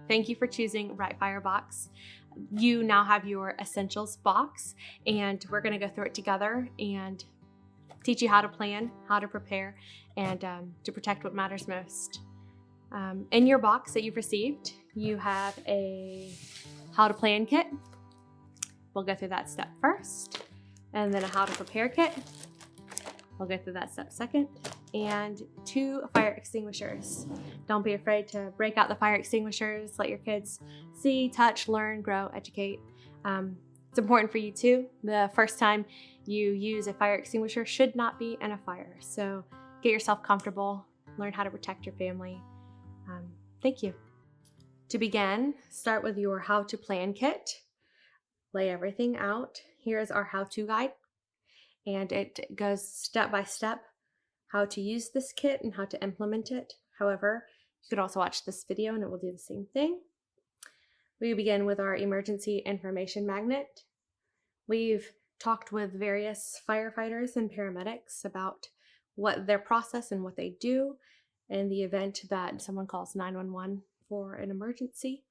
Thank you for choosing Right Firebox. You now have your essentials box, and we're going to go through it together and teach you how to plan, how to prepare, and to protect what matters most. In your box that you've received, you have a how to plan kit. We'll go through that step first, and then a how to prepare kit. We'll go through that step second, and 2 fire extinguishers. Don't be afraid to break out the fire extinguishers. Let your kids see, touch, learn, grow, educate. It's important for you too. The first time you use a fire extinguisher should not be in a fire. So get yourself comfortable, learn how to protect your family. Thank you. To begin, start with your how to plan kit. Lay everything out. Here's our how-to guide. And it goes step by step how to use this kit and how to implement it. However, you could also watch this video and it will do the same thing. We begin with our emergency information magnet. We've talked with various firefighters and paramedics about what their process and what they do in the event that someone calls 911 for an emergency.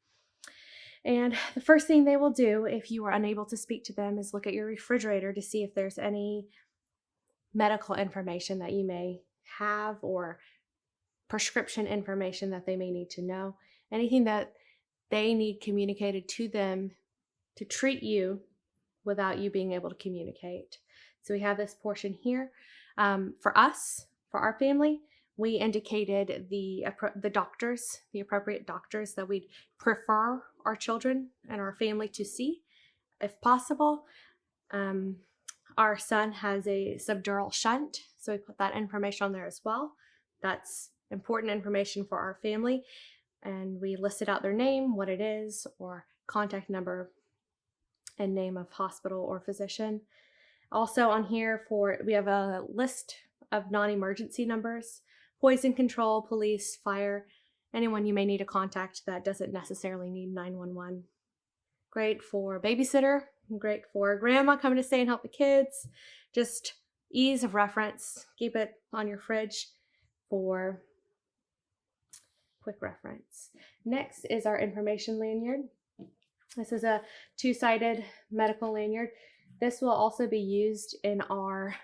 And the first thing they will do if you are unable to speak to them is look at your refrigerator to see if there's any medical information that you may have or prescription information that they may need to know. Anything that they need communicated to them to treat you without you being able to communicate. So we have this portion here. For us, for our family, we indicated the doctors, the appropriate doctors that we'd prefer our children and our family to see, if possible. Our son has a subdural shunt, so we put that information on there as well. That's important information for our family, and we listed out their name, what it is, or contact number and name of hospital or physician. Also on here we have a list of non-emergency numbers: poison control, police, fire, anyone you may need to contact that doesn't necessarily need 911. Great for babysitter, great for grandma coming to stay and help the kids. Just ease of reference. Keep it on your fridge for quick reference. Next is our information lanyard. This is a 2-sided medical lanyard. This will also be used in our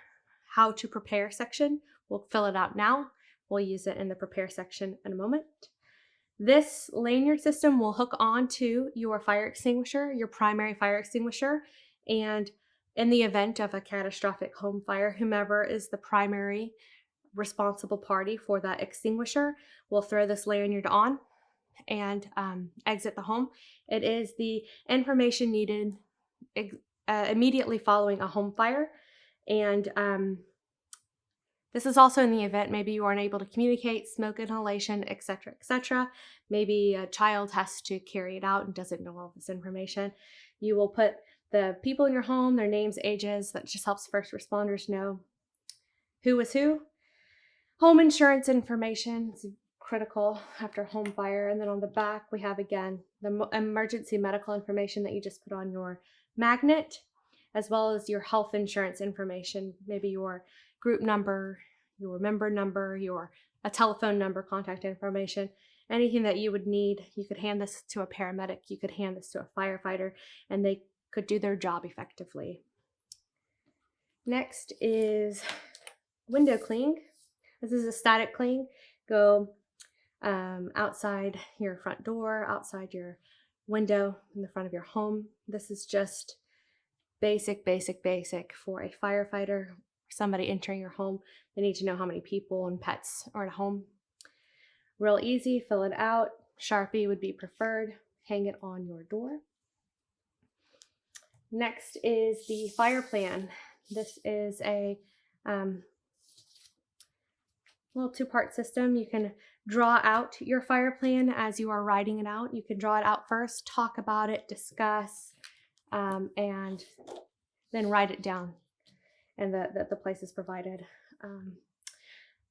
how to prepare section. We'll fill it out now. We'll use it in the prepare section in a moment. This lanyard system will hook onto your fire extinguisher, your primary fire extinguisher, and in the event of a catastrophic home fire, whomever is the primary responsible party for that extinguisher will throw this lanyard on and exit the home. It is the information needed immediately following a home fire, and this is also in the event maybe you aren't able to communicate, smoke inhalation, etc., etc. Maybe a child has to carry it out and doesn't know all this information. You will put the people in your home, their names, ages. That just helps first responders know who is who. Home insurance information is critical after home fire. And then on the back, we have, again, the emergency medical information that you just put on your magnet, as well as your health insurance information, maybe your group number, your member number, a telephone number, contact information, anything that you would need. You could hand this to a paramedic, you could hand this to a firefighter, and they could do their job effectively. Next is window cling. This is a static cling. Go outside your front door, outside your window, in the front of your home. This is just basic for a firefighter, somebody entering your home. They need to know how many people and pets are at home. Real easy, fill it out. Sharpie would be preferred. Hang it on your door. Next is the fire plan. This is a little 2-part system. You can draw out your fire plan as you are writing it out. You can draw it out first, talk about it, discuss, and then write it down, and the place is provided.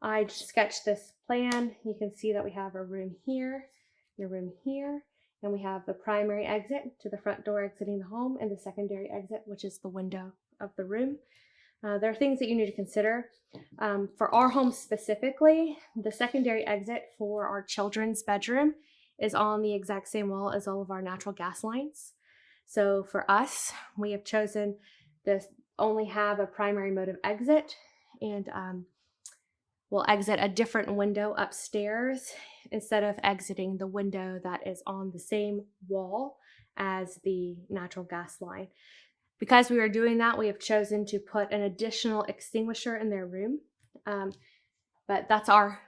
I sketched this plan. You can see that we have a room here, your room here, and we have the primary exit to the front door exiting the home, and the secondary exit, which is the window of the room. There are things that you need to consider. For our home specifically, the secondary exit for our children's bedroom is on the exact same wall as all of our natural gas lines. So for us, we have chosen to only have a primary mode of exit, and we'll exit a different window upstairs instead of exiting the window that is on the same wall as the natural gas line. Because we are doing that, we have chosen to put an additional extinguisher in their room. But that's our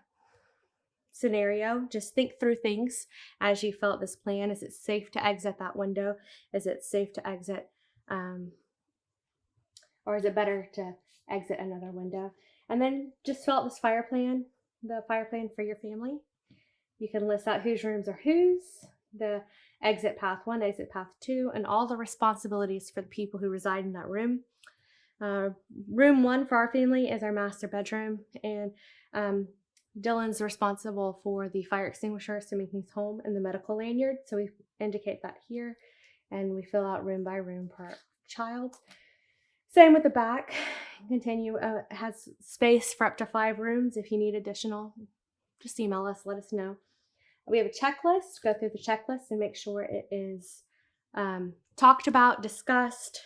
scenario. Just think through things as you fill out this plan. Is it safe to exit that window? Is it safe to exit, or is it better to exit another window? And then just fill out this fire plan, the fire plan for your family. You can list out whose rooms are whose, the exit path 1, exit path 2, and all the responsibilities for the people who reside in that room. Room 1 for our family is our master bedroom, and Dylan's responsible for the fire extinguisher, assuming he's home, and the medical lanyard. So we indicate that here, and we fill out room by room per child. Same with the back. Continue. Has space for up to 5 rooms. If you need additional, just email us, let us know. We have a checklist. Go through the checklist and make sure it is talked about, discussed,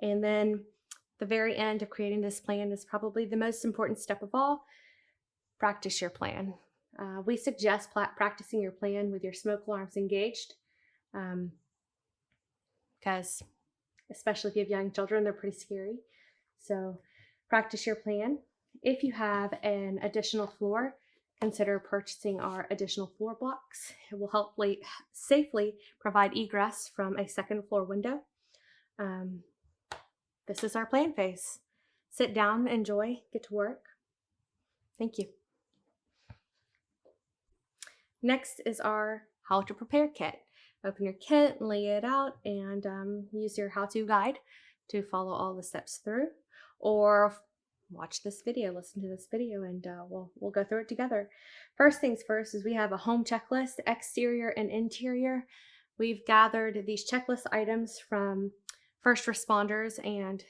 and then the very end of creating this plan is probably the most important step of all. Practice your plan. We suggest practicing your plan with your smoke alarms engaged, because especially if you have young children, they're pretty scary. So practice your plan. If you have an additional floor, consider purchasing our additional floor blocks. It will help safely provide egress from a second floor window. This is our plan phase. Sit down, enjoy, get to work. Thank you. Next is our how to prepare kit. Open your kit, lay it out, and use your how-to guide to follow all the steps through, or watch this video, listen to this video, and we'll go through it together. First things first is we have a home checklist, exterior and interior. We've gathered these checklist items from first responders and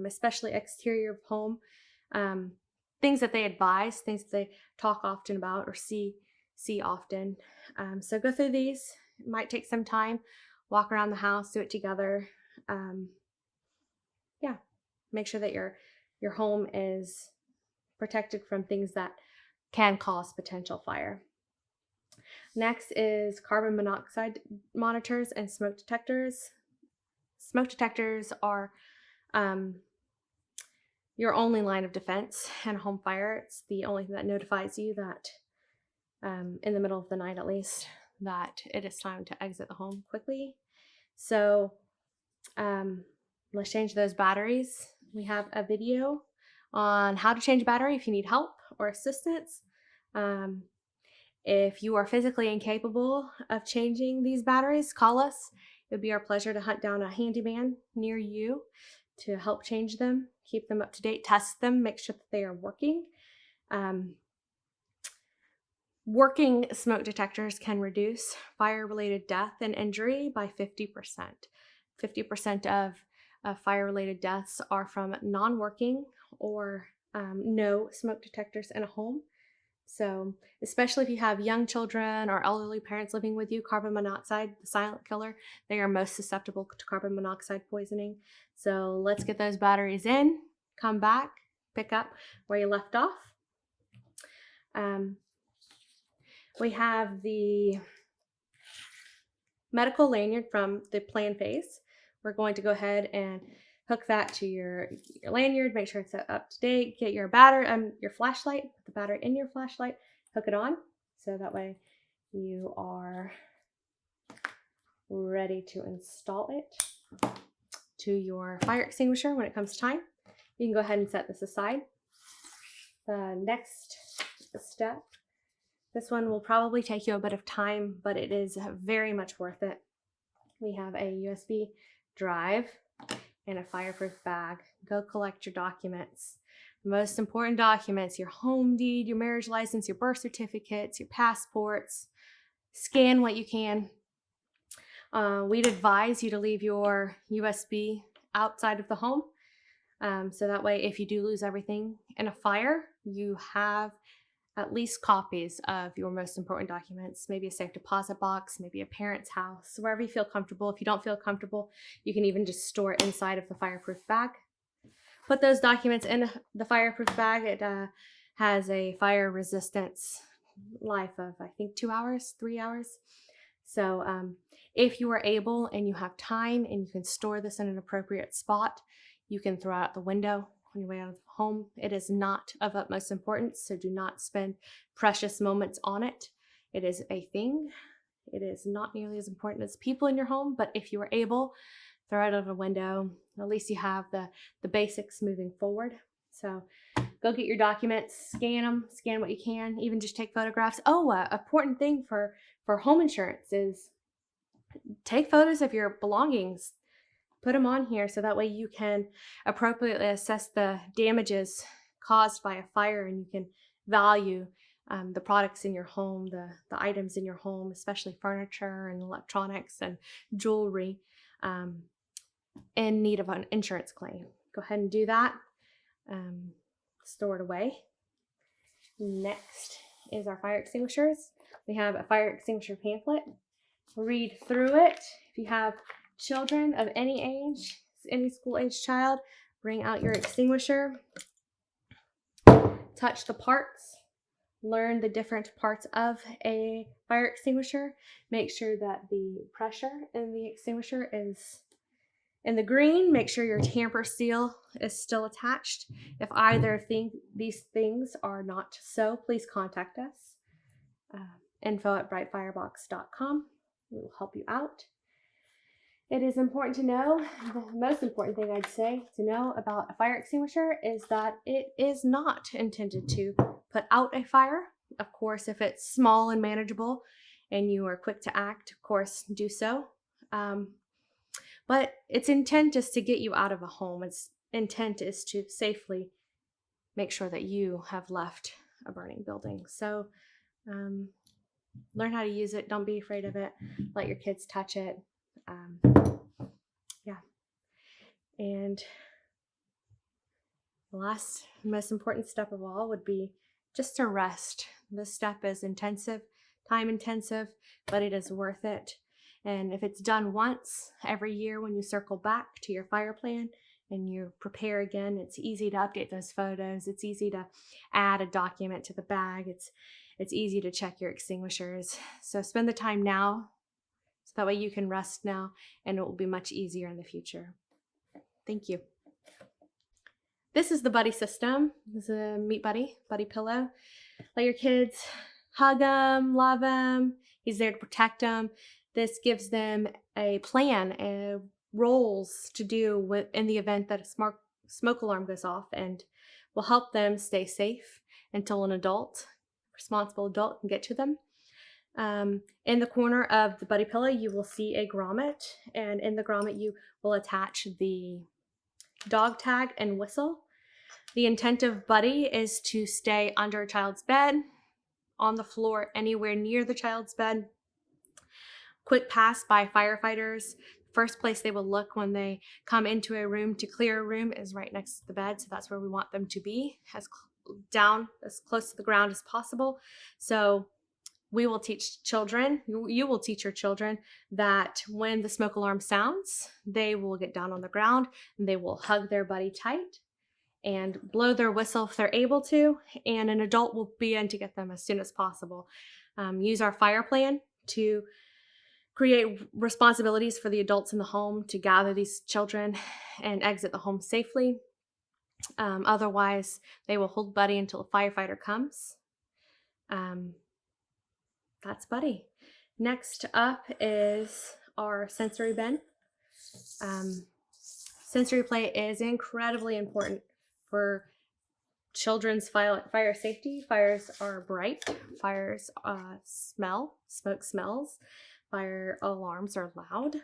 especially exterior of home, things that they advise, things that they talk often about or see often. So go through these. It might take some time. Walk around the house, do it together. Make sure that your home is protected from things that can cause potential fire. Next is carbon monoxide monitors and smoke detectors. Smoke detectors are your only line of defense in a home fire. It's the only thing that notifies you that in the middle of the night, at least, that it is time to exit the home quickly. So let's change those batteries. We have a video on how to change a battery if you need help or assistance. If you are physically incapable of changing these batteries, call us. It would be our pleasure to hunt down a handyman near you to help change them, keep them up to date, test them, make sure that they are working. Working smoke detectors can reduce fire-related death and injury by 50%. 50% of fire-related deaths are from non-working or no smoke detectors in a home. So especially if you have young children or elderly parents living with you, carbon monoxide, the silent killer, they are most susceptible to carbon monoxide poisoning. So let's get those batteries in, come back, pick up where you left off. We have the medical lanyard from the plan phase. We're going to go ahead and hook that to your lanyard, make sure it's up to date, get your your flashlight, put the battery in your flashlight, hook it on, so that way you are ready to install it to your fire extinguisher when it comes time. You can go ahead and set this aside. The next step, this one will probably take you a bit of time, but it is very much worth it. We have a USB drive and a fireproof bag. Go collect your documents. The most important documents, your home deed, your marriage license, your birth certificates, your passports. Scan what you can. We'd advise you to leave your USB outside of the home. So that way, if you do lose everything in a fire, you have at least copies of your most important documents, maybe a safe deposit box, maybe a parent's house, wherever you feel comfortable. If you don't feel comfortable, you can even just store it inside of the fireproof bag. Put those documents in the fireproof bag. It has a fire resistance life of, I think, 2 hours, 3 hours. So if you are able and you have time and you can store this in an appropriate spot, you can throw it out the window on your way out of home. It is not of utmost importance, so do not spend precious moments on it. It is a thing. It is not nearly as important as people in your home, but if you are able, throw it out of a window. At least you have the basics moving forward. So go get your documents, scan them, scan what you can, even just take photographs. Oh, important thing for home insurance is take photos of your belongings. Put them on here so that way you can appropriately assess the damages caused by a fire, and you can value the products in your home, the items in your home, especially furniture and electronics and jewelry, in need of an insurance claim. Go ahead and do that. Store it away. Next is our fire extinguishers. We have a fire extinguisher pamphlet. Read through it. If you have children of any age, any school-age child, bring out your extinguisher. Touch the parts. Learn the different parts of a fire extinguisher. Make sure that the pressure in the extinguisher is in the green. Make sure your tamper seal is still attached. If either of these things are not so, please contact us. info@brightfirebox.com. We will help you out. It is important to know, the most important thing I'd say to know about a fire extinguisher is that it is not intended to put out a fire. Of course, if it's small and manageable and you are quick to act, of course, do so. But its intent is to get you out of a home. Its intent is to safely make sure that you have left a burning building. So learn how to use it. Don't be afraid of it. Let your kids touch it. Yeah. And the last, most important step of all would be just to rest. This step is intensive, time intensive, but it is worth it. And if it's done once every year when you circle back to your fire plan and you prepare again, it's easy to update those photos. It's easy to add a document to the bag. It's easy to check your extinguishers. So spend the time now so that way you can rest now, and it will be much easier in the future. Thank you. This is the buddy system. This is a Meet Buddy pillow. Let your kids hug them, love them. He's there to protect them. This gives them a plan, roles to do in the event that a smoke alarm goes off, and will help them stay safe until an responsible adult can get to them. In the corner of the buddy pillow, you will see a grommet, and in the grommet, you will attach the dog tag and whistle. The intent of buddy is to stay under a child's bed, on the floor, anywhere near the child's bed. Quick pass by firefighters. First place they will look when they come into a room to clear a room is right next to the bed. So that's where we want them to be, down as close to the ground as possible. So we will teach children, you will teach your children that when the smoke alarm sounds, they will get down on the ground and they will hug their buddy tight and blow their whistle if they're able to, and an adult will be in to get them as soon as possible. Use our fire plan to create responsibilities for the adults in the home to gather these children and exit the home safely. Otherwise, they will hold buddy until a firefighter comes. That's buddy. Next up is our sensory bin. Sensory play is incredibly important for children's fire safety. Fires are bright. Fires smoke smells. Fire alarms are loud.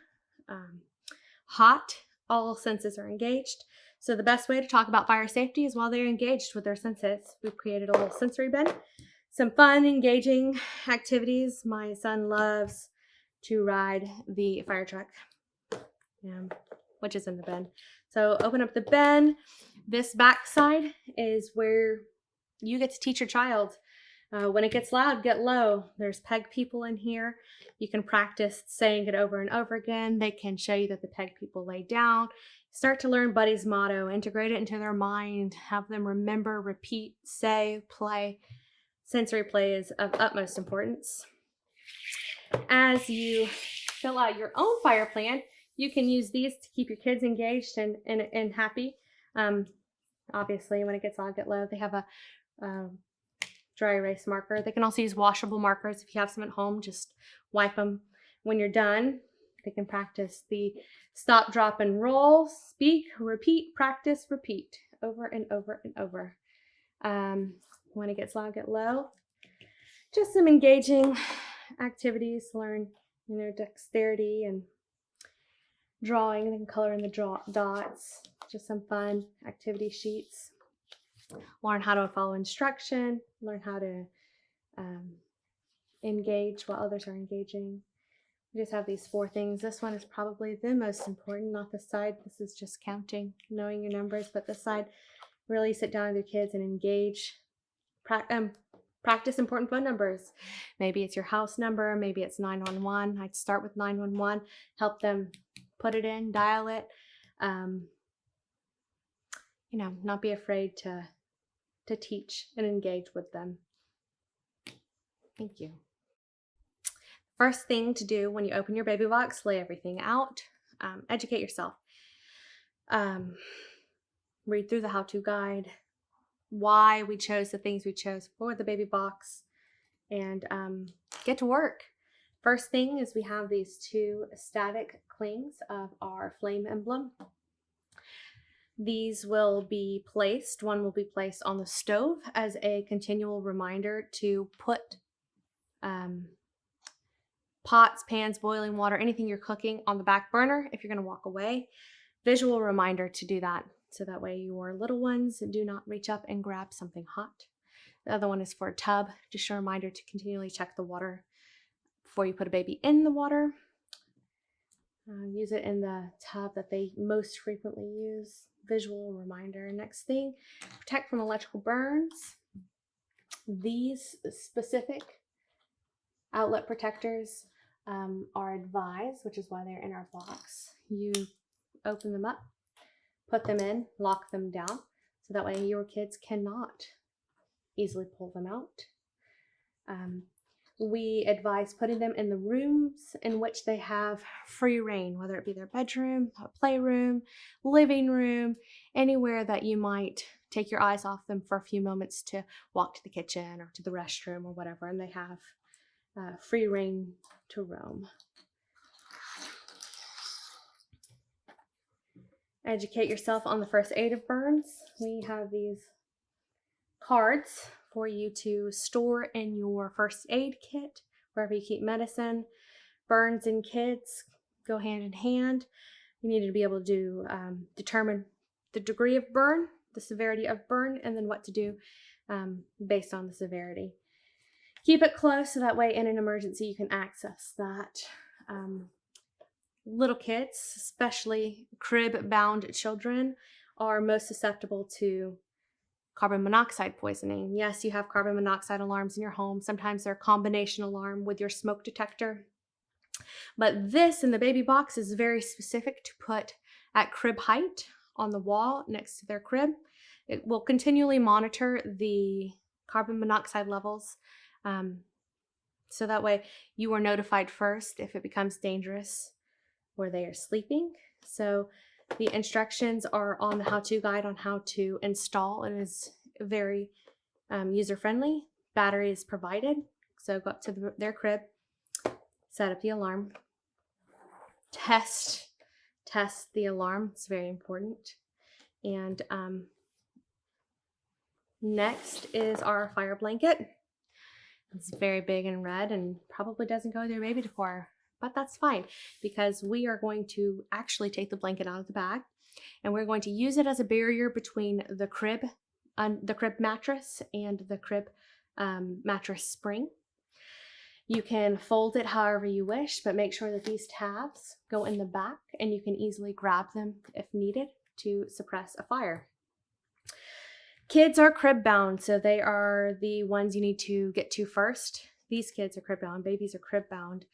Hot, all senses are engaged. So the best way to talk about fire safety is while they're engaged with their senses. We've created a little sensory bin. Some fun, engaging activities. My son loves to ride the fire truck, which is in the bin. So open up the bin. This back side is where you get to teach your child When it gets loud, get low. There's peg people in here. You can practice saying it over and over again. They can show you that the peg people lay down. Start to learn Buddy's motto, integrate it into their mind, have them remember, repeat, say, play. Sensory play is of utmost importance. As you fill out your own fire plan, you can use these to keep your kids engaged and happy. Obviously, when it gets loud, get low. They have a dry erase marker. They can also use washable markers. If you have some at home, just wipe them when you're done. They can practice the stop, drop, and roll, speak, repeat, practice, repeat, over and over and over. When it gets loud, get low. Just some engaging activities to learn, dexterity and drawing and coloring the dots. Just some fun activity sheets. Learn how to follow instruction. Learn how to engage while others are engaging. We just have these 4 things. This one is probably the most important, not the side. This is just counting, knowing your numbers, but the side, really sit down with your kids and engage. Practice important phone numbers. Maybe it's your house number. Maybe it's 911. I'd start with 911. Help them put it in, dial it. Not be afraid to teach and engage with them. Thank you. First thing to do when you open your baby box, lay everything out. Educate yourself. Read through the how-to guide, why we chose the things we chose for the baby box, and get to work. First thing is we have these 2 static clings of our flame emblem. These will be placed, one will be placed on the stove as a continual reminder to put pots, pans, boiling water, anything you're cooking on the back burner if you're going to walk away. Visual reminder to do that, so that way your little ones do not reach up and grab something hot. The other one is for a tub, just a reminder to continually check the water before you put a baby in the water. Use it in the tub that they most frequently use. Visual reminder. Next thing, protect from electrical burns. These specific outlet protectors are advised, which is why they're in our box. You open them up, put them in, lock them down, so that way your kids cannot easily pull them out. We advise putting them in the rooms in which they have free reign, whether it be their bedroom, a playroom, living room, anywhere that you might take your eyes off them for a few moments to walk to the kitchen or to the restroom or whatever, and they have free reign to roam. Educate yourself on the first aid of burns. We have these cards for you to store in your first aid kit, wherever you keep medicine. Burns and kids go hand in hand. You need to be able to determine the degree of burn, the severity of burn, and then what to do based on the severity. Keep it close so that way in an emergency you can access that. Little kids, especially crib-bound children, are most susceptible to carbon monoxide poisoning. Yes, you have carbon monoxide alarms in your home. Sometimes they're a combination alarm with your smoke detector. But this in the baby box is very specific to put at crib height on the wall next to their crib. It will continually monitor the carbon monoxide levels, so that way you are notified first if it becomes dangerous or they are sleeping. So the instructions are on the how-to guide on how to install. It is very user-friendly. Battery is provided. So go up to their crib, set up the alarm, test the alarm. It's very important. And next is our fire blanket. It's very big and red and probably doesn't go with your baby decor, but that's fine because we are going to actually take the blanket out of the bag and we're going to use it as a barrier between the crib mattress and the crib mattress spring. You can fold it however you wish, but make sure that these tabs go in the back and you can easily grab them if needed to suppress a fire. Kids are crib bound, so they are the ones you need to get to first. These kids are crib bound. Babies are crib bound.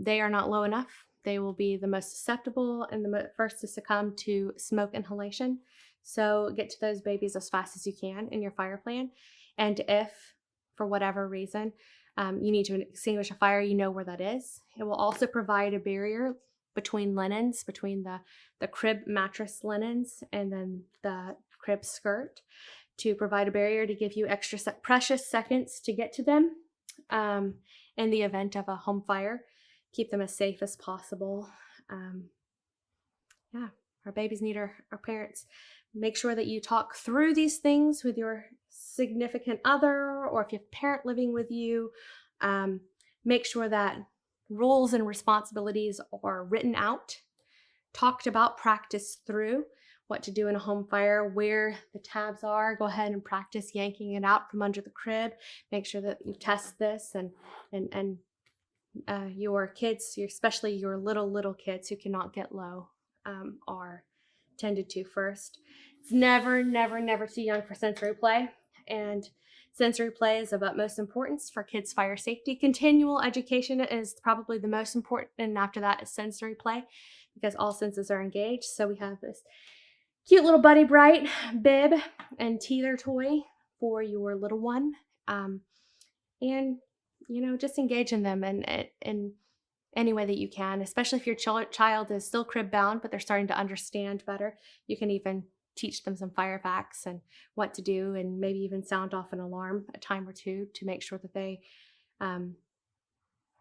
They are not low enough. They will be the most susceptible and the first to succumb to smoke inhalation. So get to those babies as fast as you can in your fire plan. And if, for whatever reason, you need to extinguish a fire, you know where that is. It will also provide a barrier between linens, between the crib mattress linens and then the crib skirt, to provide a barrier to give you extra precious seconds to get to them in the event of a home fire. Keep them as safe as possible. Yeah, our babies need our parents. Make sure that you talk through these things with your significant other, or if you have a parent living with you. Make sure that roles and responsibilities are written out, talked about, practiced through what to do in a home fire, where the tabs are. Go ahead and practice yanking it out from under the crib. Make sure that you test this, and your kids, especially your little kids who cannot get low, are tended to first. It's never too young for sensory play, and sensory play is of utmost importance for kids' fire safety. Continual education is probably the most important, and after that is sensory play, because all senses are engaged. So we have this cute little Buddy Bright bib and teether toy for your little one, and just engage in them in any way that you can, especially if your child is still crib bound, but they're starting to understand better. You can even teach them some fire facts and what to do, and maybe even sound off an alarm a time or two to make sure that they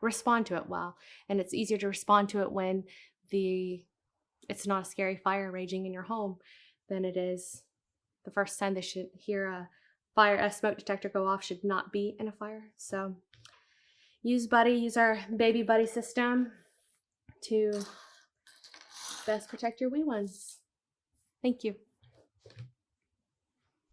respond to it well. And it's easier to respond to it when it's not a scary fire raging in your home than it is the first time they should hear a smoke detector go off should not be in a fire. So use our baby buddy system to best protect your wee ones. Thank you.